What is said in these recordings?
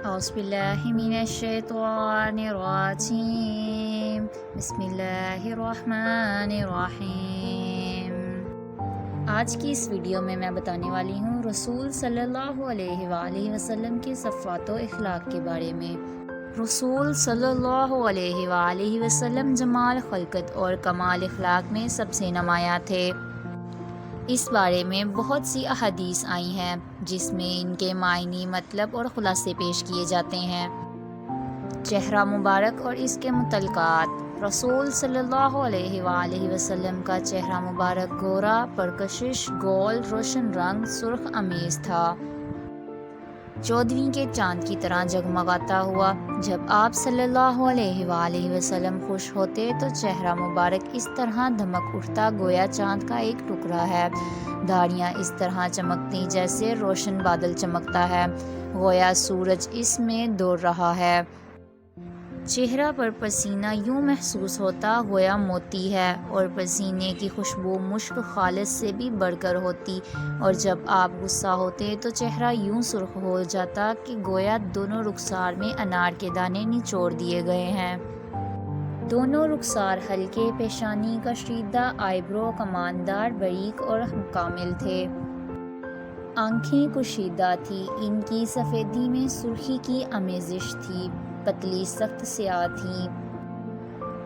اعوذ باللہ من الشیطان الرجیم بسم اللہ الرحمن الرحیم۔ آج کی اس ویڈیو میں بتانے والی ہوں رسول صلی اللہ علیہ وآلہ وسلم کے صفات و اخلاق کے بارے میں۔ رسول صلی اللہ علیہ وآلہ وسلم جمال خلقت اور کمال اخلاق میں سب سے نمایاں تھے۔ اس بارے میں بہت سی احادیث آئی ہیں جس میں ان کے معنی، مطلب اور خلاصے پیش کیے جاتے ہیں۔ چہرہ مبارک اور اس کے متعلقات۔ رسول صلی اللہ علیہ وآلہ وسلم کا چہرہ مبارک گورا، پرکشش، گول، روشن رنگ، سرخ امیز تھا، 14ویں کے چاند کی طرح جگمگاتا ہوا۔ جب آپ صلی اللہ علیہ وآلہ وسلم خوش ہوتے تو چہرہ مبارک اس طرح دمک اٹھتا گویا چاند کا ایک ٹکڑا ہے، داڑھیاں اس طرح چمکتی جیسے روشن بادل چمکتا ہے، گویا سورج اس میں دوڑ رہا ہے۔ چہرہ پر پسینہ یوں محسوس ہوتا گویا موتی ہے، اور پسینے کی خوشبو مشک خالص سے بھی بڑھ کر ہوتی، اور جب آپ غصہ ہوتے تو چہرہ یوں سرخ ہو جاتا کہ گویا دونوں رخسار میں انار کے دانے نچوڑ دیے گئے ہیں۔ دونوں رخسار ہلکے، پیشانی کشیدہ، آئیبرو کماندار، باریک اور کامل تھے۔ آنکھیں کشیدہ تھی، ان کی سفیدی میں سرخی کی آمیزش تھی، پتلی سخت سیاہ تھیں۔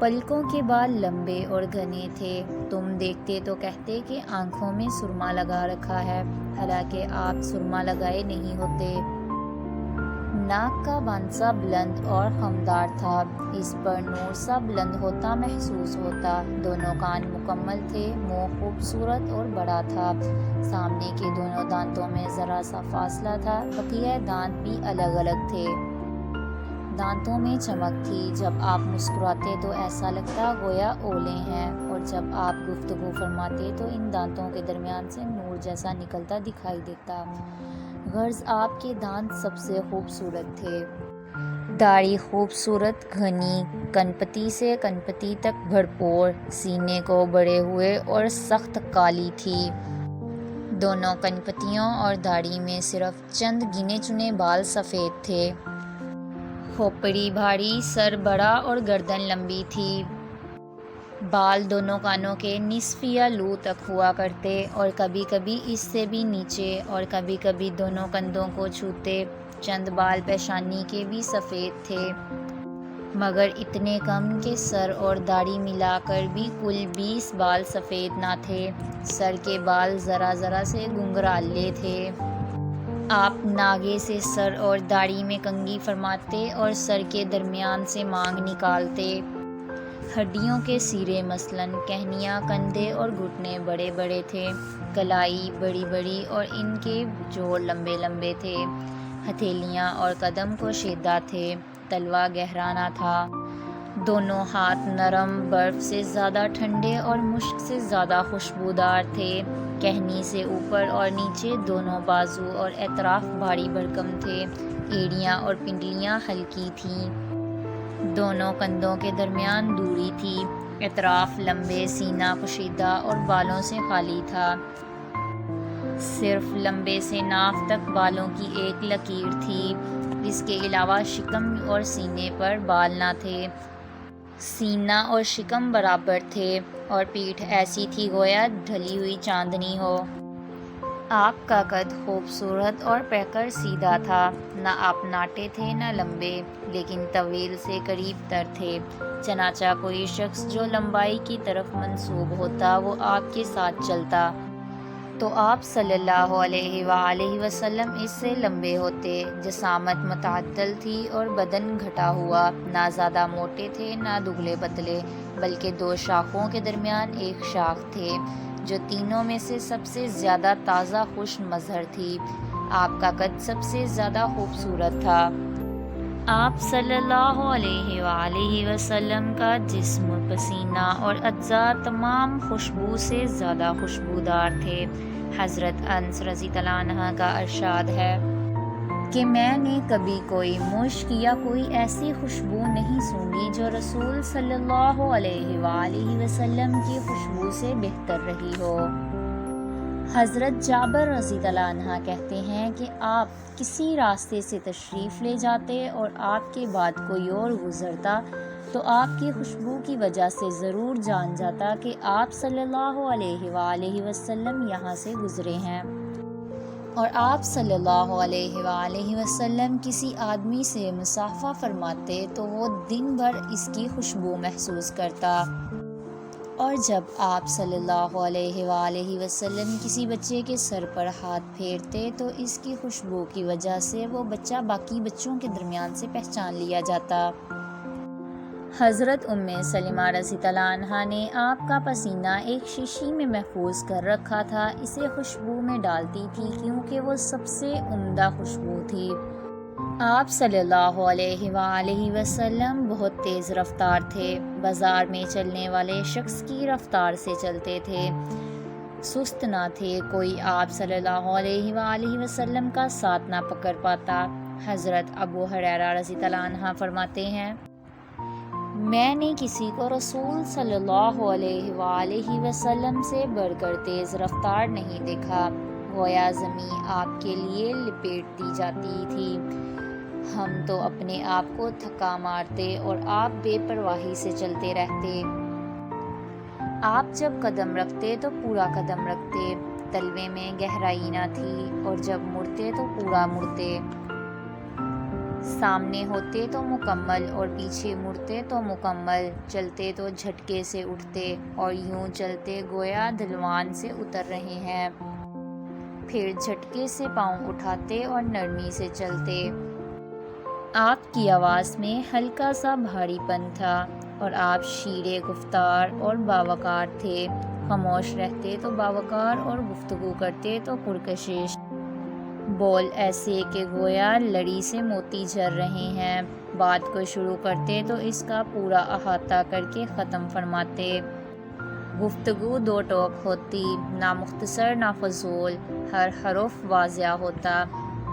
پلکوں کے بال لمبے اور گھنے تھے، تم دیکھتے تو کہتے کہ آنکھوں میں سرما لگا رکھا ہے، حالانکہ آپ سرما لگائے نہیں ہوتے۔ ناک کا بانسا بلند اور خمدار تھا، اس پر نور سا بلند ہوتا محسوس ہوتا۔ دونوں کان مکمل تھے، منہ خوبصورت اور بڑا تھا، سامنے کے دونوں دانتوں میں ذرا سا فاصلہ تھا، بقیہ دانت بھی الگ الگ تھے۔ دانتوں میں چمک تھی، جب آپ مسکراتے تو ایسا لگتا گویا اولے ہیں، اور جب آپ گفتگو فرماتے تو ان دانتوں کے درمیان سے نور جیسا نکلتا دکھائی دیتا۔ غرض آپ کے دانت سب سے خوبصورت تھے۔ داڑھی خوبصورت، گھنی، کنپتی سے کنپتی تک بھرپور، سینے کو بڑے ہوئے اور سخت کالی تھی۔ دونوں کنپتیوں اور داڑھی میں صرف چند گنے چنے بال سفید تھے۔ کھوپڑی بھاری، سر بڑا اور گردن لمبی تھی۔ بال دونوں کانوں کے نصف یا لو تک ہوا کرتے، اور کبھی کبھی اس سے بھی نیچے، اور کبھی کبھی دونوں کندھوں کو چھوتے۔ چند بال پیشانی کے بھی سفید تھے، مگر اتنے کم کہ سر اور داڑھی ملا کر بھی کل 20 بال سفید نہ تھے۔ سر کے بال ذرا ذرا سے گنگرالے تھے۔ آپ ناگے سے سر اور داڑھی میں کنگھی فرماتے اور سر کے درمیان سے مانگ نکالتے۔ ہڈیوں کے سیرے مثلاً کہنیاں، کندھے اور گھٹنے بڑے بڑے تھے، کلائی بڑی بڑی اور ان کے جوڑ لمبے لمبے تھے۔ ہتھیلیاں اور قدم کشیدہ تھے، تلوا گہرا نہ تھا۔ دونوں ہاتھ نرم، برف سے زیادہ ٹھنڈے اور مشک سے زیادہ خوشبودار تھے۔ کہنی سے اوپر اور نیچے دونوں بازو اور اطراف بھاری بھرکم تھے، ایڑیاں اور پنڈلیاں ہلکی تھیں۔ دونوں کندھوں کے درمیان دوری تھی، اطراف لمبے، سینہ کشیدہ اور بالوں سے خالی تھا۔ صرف لمبے سے ناف تک بالوں کی ایک لکیر تھی، اس کے علاوہ شکم اور سینے پر بال نہ تھے۔ سینہ اور شکم برابر تھے، اور پیٹھ ایسی تھی گویا ڈھلی ہوئی چاندنی ہو۔ آپ کا قد خوبصورت اور پیکر سیدھا تھا، نہ آپ ناٹے تھے نہ لمبے، لیکن طویل سے قریب تر تھے، چنانچہ کوئی شخص جو لمبائی کی طرف منسوب ہوتا وہ آپ کے ساتھ چلتا تو آپ صلی اللہ علیہ وآلہ وسلم اس سے لمبے ہوتے۔ جسامت متعدل تھی اور بدن گھٹا ہوا، نہ زیادہ موٹے تھے نہ دبلے پتلے، بلکہ دو شاخوں کے درمیان ایک شاخ تھے، جو تینوں میں سے سب سے زیادہ تازہ خوش مظہر تھی۔ آپ کا قد سب سے زیادہ خوبصورت تھا۔ آپ صلی اللہ علیہ وآلہ وسلم کا جسم، پسینہ اور اعضاء تمام خوشبو سے زیادہ خوشبودار تھے۔ حضرت انس رضی اللہ عنہ کا ارشاد ہے کہ میں نے کبھی کوئی مشک یا کوئی ایسی خوشبو نہیں سونگھی جو رسول صلی اللہ علیہ وآلہ وسلم کی خوشبو سے بہتر رہی ہو۔ حضرت جابر رضی اللہ عنہ کہتے ہیں کہ آپ کسی راستے سے تشریف لے جاتے اور آپ کے بعد کوئی اور گزرتا تو آپ کی خوشبو کی وجہ سے ضرور جان جاتا کہ آپ صلی اللہ علیہ وآلہ وسلم یہاں سے گزرے ہیں۔ اور آپ صلی اللہ علیہ وآلہ وسلم کسی آدمی سے مصافحہ فرماتے تو وہ دن بھر اس کی خوشبو محسوس کرتا، اور جب آپ صلی اللہ علیہ وآلہ وسلم کسی بچے کے سر پر ہاتھ پھیرتے تو اس کی خوشبو کی وجہ سے وہ بچہ باقی بچوں کے درمیان سے پہچان لیا جاتا۔ حضرت ام سلمہ رضی اللہ عنہا نے آپ کا پسینہ ایک شیشی میں محفوظ کر رکھا تھا، اسے خوشبو میں ڈالتی تھی کیونکہ وہ سب سے عمدہ خوشبو تھی۔ آپ صلی اللہ علیہ وآلہ وسلم بہت تیز رفتار تھے، بازار میں چلنے والے شخص کی رفتار سے چلتے تھے، سست نہ تھے، کوئی آپ صلی اللہ علیہ وآلہ وسلم کا ساتھ نہ پکڑ پاتا۔ حضرت ابو ہریرہ رضی اللہ عنہ فرماتے ہیں، میں نے کسی کو رسول صلی اللہ علیہ وآلہ وسلم سے بڑھ کر تیز رفتار نہیں دیکھا، گویا زمین آپ کے لیے لپیٹ دی جاتی تھی، ہم تو اپنے آپ کو تھکا مارتے اور آپ بے پرواہی سے چلتے رہتے۔ آپ جب قدم رکھتے تو پورا قدم رکھتے، تلوے میں گہرائی نہ تھی، اور جب مڑتے تو پورا مڑتے، سامنے ہوتے تو مکمل اور پیچھے مڑتے تو مکمل، چلتے تو جھٹکے سے اٹھتے اور یوں چلتے گویا ڈھلوان سے اتر رہے ہیں، پھر جھٹکے سے پاؤں اٹھاتے اور نرمی سے چلتے۔ آپ کی آواز میں ہلکا سا بھاری پن تھا اور آپ شیریں گفتار اور باوقار تھے، خاموش رہتے تو باوقار اور گفتگو کرتے تو پرکشش، بول ایسے کہ گویا لڑی سے موتی جھر رہے ہیں، بات کو شروع کرتے تو اس کا پورا احاطہ کر کے ختم فرماتے، گفتگو دو ٹوک ہوتی، نہ مختصر نہ فضول، ہر حرف واضح ہوتا،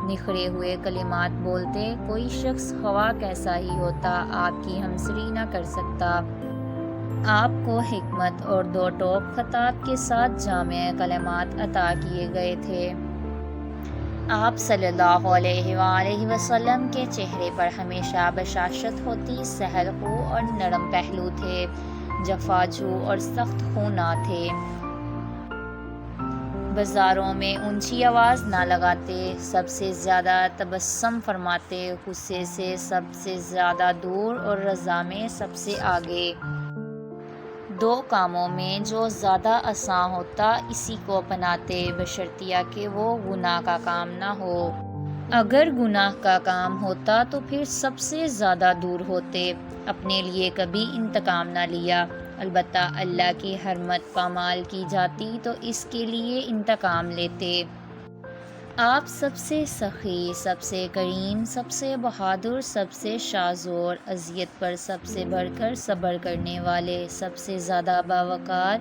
نکھرے ہوئے کلمات بولتے، کوئی شخص خواہ کیسا ہی ہوتا آپ کی ہمسری نہ کر سکتا۔ آپ کو حکمت اور دو ٹوک خطاب کے ساتھ جامع کلمات عطا کیے گئے تھے۔ آپ صلی اللہ علیہ وآلہ وسلم کے چہرے پر ہمیشہ بشاشت ہوتی، سہل خو اور نرم پہلو تھے، جفا جو اور سخت خو نہ تھے، بازاروں میں اونچی آواز نہ لگاتے، سب سے زیادہ تبسم فرماتے، غصے سے سب سے زیادہ دور اور رضا میں سب سے آگے، دو کاموں میں جو زیادہ آساں ہوتا اسی کو اپناتے، بشرطیہ کہ وہ گناہ کا کام نہ ہو، اگر گناہ کا کام ہوتا تو پھر سب سے زیادہ دور ہوتے، اپنے لیے کبھی انتقام نہ لیا، البتہ اللہ کی حرمت پامال کی جاتی تو اس کے لیے انتقام لیتے۔ آپ سب سے سخی، سب سے کریم، سب سے بہادر، سب سے شاذور، اذیت پر سب سے بڑھ کر صبر کرنے والے، سب سے زیادہ باوقار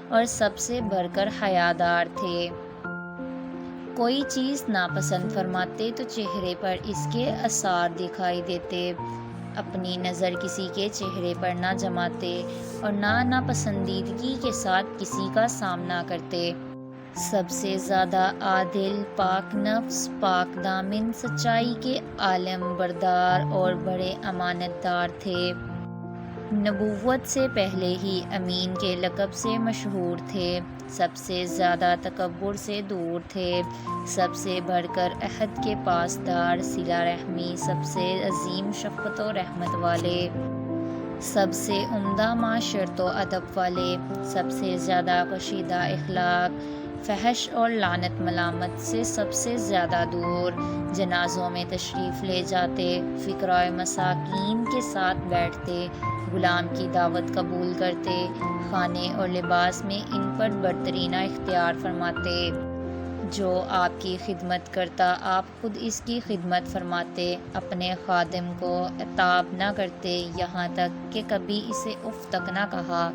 اور سب سے بڑھ کر حیادار تھے۔ کوئی چیز ناپسند فرماتے تو چہرے پر اس کے آثار دکھائی دیتے، اپنی نظر کسی کے چہرے پر نہ جماتے اور نہ ناپسندیدگی کے ساتھ کسی کا سامنا کرتے، سب سے زیادہ عادل، پاک نفس، پاک دامن، سچائی کے عالم بردار اور بڑے امانت دار تھے، نبوت سے پہلے ہی امین کے لقب سے مشہور تھے، سب سے زیادہ تکبر سے دور تھے، سب سے بڑھ کر عہد کے پاسدار، صلہ رحمی، سب سے عظیم شفقت و رحمت والے، سب سے عمدہ معاشرت و ادب والے، سب سے زیادہ کشیدہ اخلاق، فحش اور لعنت ملامت سے سب سے زیادہ دور، جنازوں میں تشریف لے جاتے، فقراء مساکین کے ساتھ بیٹھتے، غلام کی دعوت قبول کرتے، کھانے اور لباس میں ان پر برترینہ اختیار فرماتے، جو آپ کی خدمت کرتا آپ خود اس کی خدمت فرماتے، اپنے خادم کو عتاب نہ کرتے، یہاں تک کہ کبھی اسے اف تک نہ کہا۔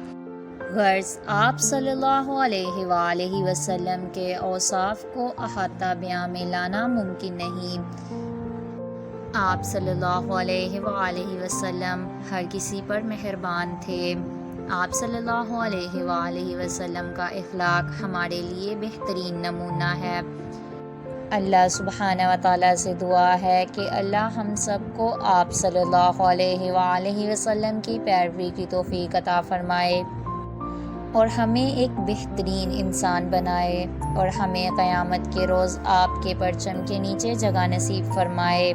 غرض آپ صلی اللہ علیہ وآلہ وسلم کے اوصاف کو احاطہ بیان میں لانا ممکن نہیں۔ آپ صلی اللہ علیہ وآلہ وسلم ہر کسی پر مہربان تھے، آپ صلی اللہ علیہ وآلہ وسلم کا اخلاق ہمارے لیے بہترین نمونہ ہے۔ اللہ سبحانہ و تعالیٰ سے دعا ہے کہ اللہ ہم سب کو آپ صلی اللہ علیہ وآلہ وسلم کی پیروی کی توفیق عطا فرمائے اور ہمیں ایک بہترین انسان بنائے، اور ہمیں قیامت کے روز آپ کے پرچم کے نیچے جگہ نصیب فرمائے۔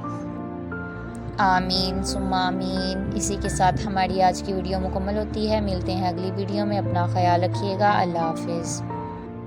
آمین ثم آمین۔ اسی کے ساتھ ہماری آج کی ویڈیو مکمل ہوتی ہے۔ ملتے ہیں اگلی ویڈیو میں، اپنا خیال رکھیے گا۔ اللہ حافظ۔